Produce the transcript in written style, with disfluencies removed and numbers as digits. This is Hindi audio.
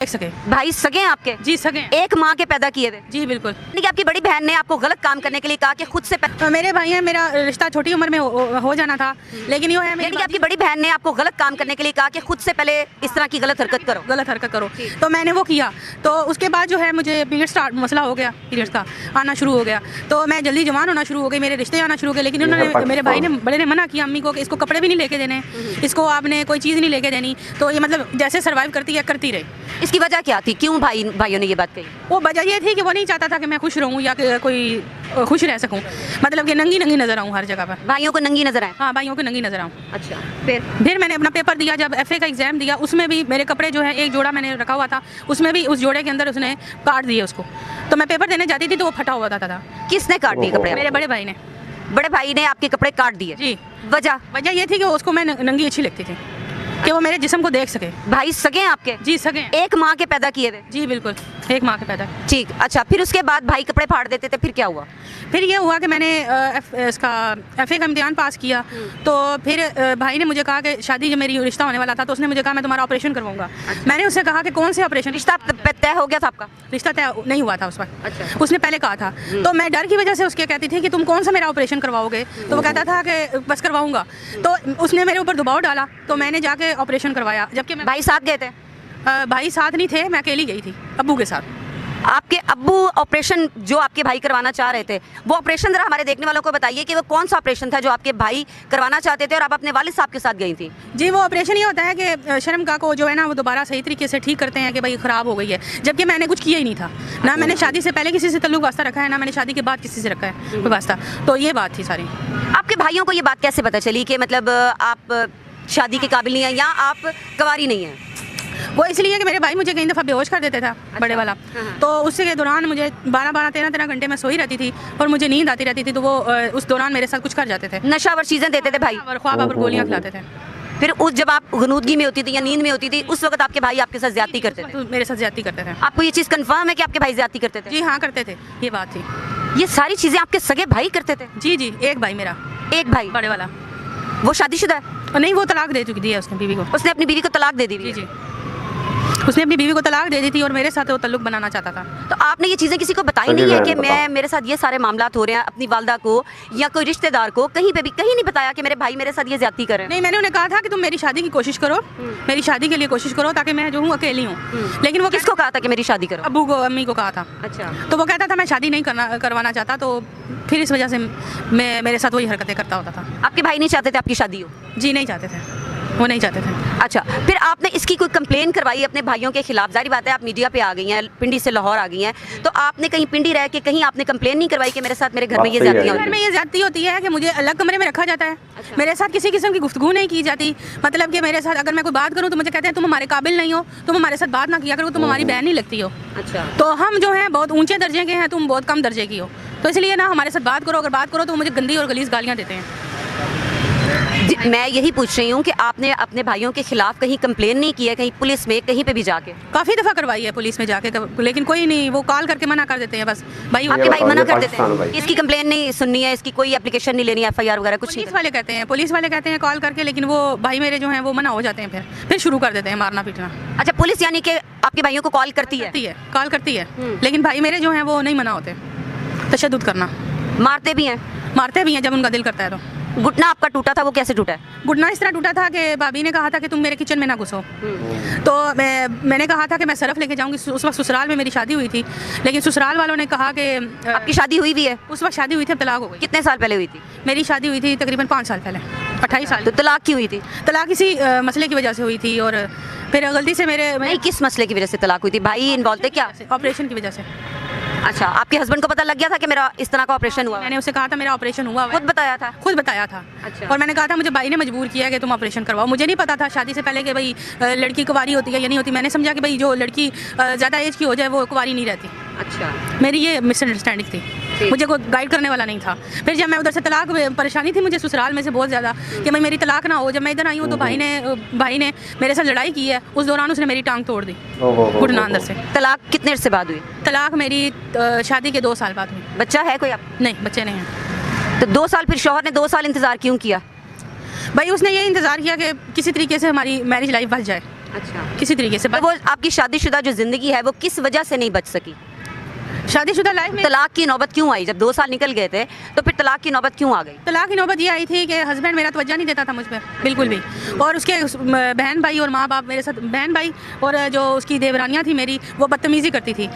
देख सके। भाई सगे हैं आपके? जी सगे। एक माँ के पैदा किए थे? जी बिल्कुल। यानी कि आपकी बड़ी बहन ने आपको गलत काम करने के लिए कहा कि खुद से मेरे भाई हैं, मेरा रिश्ता छोटी उम्र में हो जाना था, लेकिन यो है यानी कि आपकी बड़ी बहन ने आपको गलत काम करने के लिए कहा कि खुद से पहले इस तरह की गलत हरकत करो। तो मैंने वो किया, तो उसके बाद जो है मुझे पीरियड्स का मसला हो गया, पीरियड्स का आना शुरू हो गया, तो मैं जल्दी जवान होना शुरू हो गई, मेरे रिश्ते आना शुरू हो गए। लेकिन उन्होंने, मेरे भाई ने, बड़े ने मना किया अम्मी को कि इसको कपड़े भी नहीं लेके देने, इसको आपने कोई चीज़ नहीं लेके देनी। तो ये मतलब जैसे सर्वाइव करती है करती रही। इसकी वजह क्या थी, क्यों भाइयों ने ये बात कही? वो वजह ये थी कि वो नहीं चाहता था कि मैं खुश रहूं या कि कोई खुश रह सकूं, मतलब कि नंगी नज़र आऊं हर जगह पर। भाइयों को नंगी नजर आए? हाँ, भाइयों को नंगी नज़र आऊं। अच्छा। फिर मैंने अपना पेपर दिया, जब FA का एग्जाम दिया, उसमें भी मेरे कपड़े जो है, एक जोड़ा मैंने रखा हुआ था, उसमें भी उस जोड़े के अंदर उसने काट दिए उसको। तो मैं पेपर देने जाती थी तो वो फटा हुआ था। किसने काट दिए कपड़े? मेरे बड़े भाई ने। बड़े भाई ने आपके कपड़े काट दिए? जी। वजह ये थी कि उसको मैं नंगी अच्छी लगती थी, कि वो मेरे जिस्म को देख सके। भाई सगे हैं आपके? जी सगे। एक माँ के पैदा किए थे? जी बिल्कुल, एक माँ के पैदा। ठीक। अच्छा, फिर उसके बाद भाई कपड़े फाड़ देते थे, फिर क्या हुआ? फिर ये हुआ कि मैंने इसका FA का इम्तिहान पास किया, तो फिर भाई ने मुझे कहा कि शादी, जब मेरी रिश्ता होने वाला था, तो उसने मुझे कहा मैं तुम्हारा ऑपरेशन करवाऊंगा। अच्छा। मैंने उससे कहा कि कौन से ऑपरेशन? रिश्ता तय हो गया था आपका? रिश्ता तय नहीं हुआ था उस वक्त। अच्छा। उसने पहले कहा था, तो मैं डर की वजह से उसके कहती थी कि तुम कौन सा मेरा ऑपरेशन करवाओगे, तो वो कहता था कि बस करवाऊंगा। तो उसने मेरे ऊपर दबाव डाला, तो मैंने जाके ऑपरेशन करवाया। जबकि भाई साथ गए थे? भाई साथ नहीं थे, मैं अकेली गई थी अब्बू के साथ। आपके अब्बू ऑपरेशन जो आपके भाई करवाना चाह रहे थे, वो ऑपरेशन जरा हमारे देखने वालों को बताइए कि वो कौन सा ऑपरेशन था जो आपके भाई करवाना चाहते थे और आप अपने वालिद साहब के साथ गई थी? जी, वो ऑपरेशन ये होता है कि शर्मगाह को जो है ना, वो दोबारा सही तरीके से ठीक करते हैं कि भाई ख़राब हो गई है, जबकि मैंने कुछ किया ही नहीं था। ना मैंने शादी से पहले किसी से तल्लुक वास्ता रखा है, ना मैंने शादी के बाद किसी से रखा है कोई वास्ता। तो ये बात थी सारी। आपके भाइयों को ये बात कैसे पता चली कि मतलब आप शादी के काबिल नहीं हैं या आप कुंवारी नहीं हैं? वो इसलिए कि मेरे भाई मुझे कई दफ़ा बेहोश कर देता था। अच्छा। बड़े वाला। तो उसके के दौरान मुझे 13 घंटे में सोई रहती थी और मुझे नींद आती रहती थी, तो वो उस दौरान मेरे साथ कुछ कर जाते थे, नशावर चीज़ें देते थे भाई, और ख्वाब और गोलियाँ खिलाते थे। फिर उस जब आप गनूदगी में होती थी या नींद में होती थी, उस वक्त आपके भाई आपके साथ ज्यादती करते थे? तो मेरे साथ ज्यादती करते थे। आपको ये चीज़ कंफर्म है कि आपके भाई ज्यादती करते थे? जी हाँ, करते थे, ये बात थी। ये सारी चीज़ें आपके सगे भाई करते थे? जी जी, एक भाई मेरा। एक भाई? बड़े वाला। वो शादीशुदा है? नहीं, वो तलाक दे चुकी थी उसने बीवी को। उसने अपनी बीवी को तलाक दे दी? जी जी, उसने अपनी बीवी को तलाक दे दी थी और मेरे साथ वो तल्लुक बनाना चाहता था। तो आपने ये चीज़ें किसी को बताई नहीं है कि मेरे साथ ये सारे मामलात हो रहे हैं? अपनी वालदा को या कोई रिश्तेदार को कहीं पे भी कहीं नहीं बताया कि मेरे भाई मेरे साथ ये ज्यादती कर रहे हैं? नहीं, मैंने उन्हें कहा था कि तुम मेरी शादी की कोशिश करो, मेरी शादी के लिए कोशिश करो, ताकि मैं जो हूँ अकेली हूँ। लेकिन वो किसको कहा था कि मेरी शादी करो? अब्बू को, अम्मी को कहा था। अच्छा। तो वो कहता था मैं शादी नहीं करवाना चाहता, तो फिर इस वजह से मैं मेरे साथ वही हरकतें करता होता था। आपके भाई नहीं चाहते थे आपकी शादी हो? जी नहीं चाहते थे, वो नहीं चाहते थे। अच्छा, फिर आपने इसकी कोई कंप्लेन करवाई अपने भाइयों के खिलाफ? जारी बात है आप मीडिया पे आ गई हैं, पिंडी से लाहौर आ गई हैं, तो आपने कहीं पिंडी रह के कहीं आपने कंप्लेन नहीं करवाई कि मेरे साथ मेरे घर में ये ज्यादतियां होती हैं? घर में ये ज्यादती होती है कि मुझे अलग कमरे में रखा जाता है। अच्छा। मेरे साथ किसी किस्म की गुफ्तगू नहीं की जाती, मतलब कि मेरे साथ अगर मैं कोई बात करूँ तो मुझे कहते हैं तुम हमारे काबिल नहीं हो, तुम हमारे साथ बात ना किया करो, तुम हमारी बहन नहीं लगती हो। अच्छा। तो हम जो है बहुत ऊंचे दर्जे के हैं, तुम बहुत कम दर्जे की हो, तो इसलिए ना हमारे साथ बात करो, अगर बात करो तो मुझे गंदी और गलीज गालियाँ देते हैं। मैं यही पूछ रही हूँ कि आपने अपने भाइयों के खिलाफ कहीं कंप्लेन नहीं की है, कहीं पुलिस में कहीं पे भी जाके? काफ़ी दफ़ा करवाई है पुलिस में जाके, लेकिन कोई नहीं, वो कॉल करके मना कर देते हैं बस। भाई आपके भाई मना कर देते हैं? इसकी कंप्लेन नहीं सुननी है, इसकी कोई एप्लीकेशन नहीं लेनी, FIR वगैरह कुछ नहीं? पुलिस वाले कहते हैं कॉल करके, लेकिन वो भाई मेरे जो हैं वो मना हो जाते हैं, फिर शुरू कर देते हैं मारना पीटना। अच्छा, पुलिस यानी कि आपके भाइयों को कॉल करती है? कॉल करती है, लेकिन भाई मेरे जो हैं वो नहीं मना होते, तशद्दुद करना। मारते भी हैं जब उनका दिल करता है तो। घुटना आपका टूटा था, वो कैसे टूटा है? घुटना इस तरह टूटा था कि भाभी ने कहा था कि तुम मेरे किचन में ना घुसो, तो मैंने कहा था कि मैं सरफ लेके जाऊंगी। उस वक्त ससुराल में मेरी शादी हुई थी, लेकिन ससुराल वालों ने कहा कि आपकी शादी हुई भी है? उस वक्त शादी हुई थी, अब तलाक हो गई। कितने साल पहले हुई थी? मेरी शादी हुई थी तकरीबन 5 साल पहले, 28 साल। तो तलाक की हुई थी? तलाक इसी मसले की वजह से हुई थी, और फिर गलती से मेरे किस मसले की वजह से तलाक हुई थी? भाई इन्वॉल्व थे क्या? ऑपरेशन की वजह से। अच्छा, आपके हस्बैंड को पता लग गया था कि मेरा इस तरह का ऑपरेशन हुआ? मैंने उसे कहा था मेरा ऑपरेशन हुआ। खुद बताया था? खुद बताया था। अच्छा। और मैंने कहा था मुझे भाई ने मजबूर किया है कि तुम ऑपरेशन करवाओ। मुझे नहीं पता था शादी से पहले कि भाई लड़की कुंवारी होती है या नहीं होती। मैंने समझा कि भाई जो लड़की ज़्यादा एज की हो जाए वो कुंवारी नहीं रहती। अच्छा। मेरी ये मिसअंडरस्टैंडिंग थी, मुझे कोई गाइड करने वाला नहीं था। फिर जब मैं उधर से तलाक, परेशानी थी मुझे ससुराल में से बहुत ज़्यादा कि भाई मेरी तलाक ना हो। जब मैं इधर आई हूँ तो भाई ने मेरे साथ लड़ाई की है, उस दौरान उसने मेरी टांग तोड़ दी घुटना अंदर से। तलाक कितने से बाद हुई? तलाक मेरी शादी के 2 साल बाद हुई। बच्चा है कोई आप? नहीं, बच्चे नहीं हैं। तो 2 साल, फिर शौहर ने 2 साल इंतज़ार क्यों किया? भाई उसने ये इंतज़ार किया कि किसी तरीके से हमारी मैरिज लाइफ बच जाए। अच्छा, किसी तरीके से। तो वो आपकी शादीशुदा जो ज़िंदगी है वो किस वजह से नहीं बच सकी? शादीशुदा लाइफ में तलाक की नौबत क्यों आई? जब 2 साल निकल गए थे तो फिर तलाक की नौबत क्यों आ गई? तलाक की नौबत ये आई थी कि हस्बैंड मेरा तवज्जो नहीं देता था मुझ पर बिल्कुल भी, और उसके बहन भाई और माँ बाप मेरे साथ, बहन भाई और जो उसकी देवरानियाँ थी मेरी, वो बदतमीज़ी करती थी।